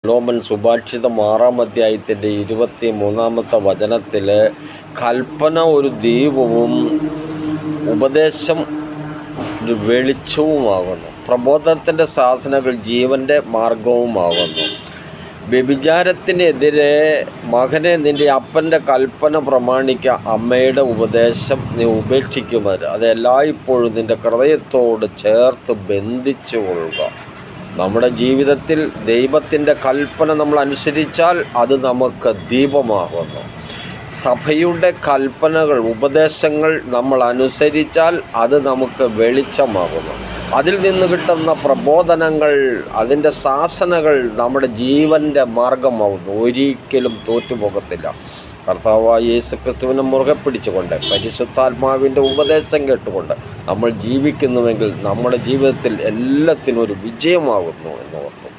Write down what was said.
ശലോമൻ സുഭാഷിതം 6-ാം അധ്യായത്തിൻ്റെ 23-ാമത്തെ വചനത്തിൽ കൽപ്പന ഒരു ദീപവും ഉപദേശം ഒരു വെളിച്ചവുമാകുന്നു. പ്രബോധനത്തിൻ്റെ ശാസനകൾ ജീവൻ്റെ മാർഗവുമാകുന്നു. വ്യഭിചാരത്തിനെതിരെ മകനെ നിൻ്റെ അപ്പൻ്റെ കൽപ്പന പ്രമാണിക്കുക, അമ്മയുടെ ഉപദേശം നീ ഉപേക്ഷിക്കുമത്. അത് എല്ലായ്പ്പോഴും നിൻ്റെ ഹൃദയത്തോട് ചേർത്ത് ബന്ധിച്ചു കൊള്ളുക. നമ്മുടെ ജീവിതത്തിൽ ദൈവത്തിൻ്റെ കൽപ്പന നമ്മൾ അനുസരിച്ചാൽ അത് നമുക്ക് ദീപമാകുന്നു. സഭയുടെ കൽപ്പനകൾ ഉപദേശങ്ങൾ നമ്മൾ അനുസരിച്ചാൽ അത് നമുക്ക് വെളിച്ചമാകുന്നു. അതിൽ നിന്ന് കിട്ടുന്ന പ്രബോധനങ്ങൾ അതിൻ്റെ ശാസനകൾ നമ്മുടെ ജീവൻ്റെ മാർഗമാകുന്നു. ഒരിക്കലും തോറ്റുപോകത്തില്ല. കർത്താവായ യേശുക്രിസ്തുവിനെ മുറുകെ പിടിച്ചുകൊണ്ട് പരിശുദ്ധാത്മാവിൻ്റെ ഉപദേശം കേട്ടുകൊണ്ട് നമ്മൾ ജീവിക്കുന്നുവെങ്കിൽ നമ്മുടെ ജീവിതത്തിൽ എല്ലാത്തിനും ഒരു വിജയമാകുന്നു എന്ന് ഓർക്കും.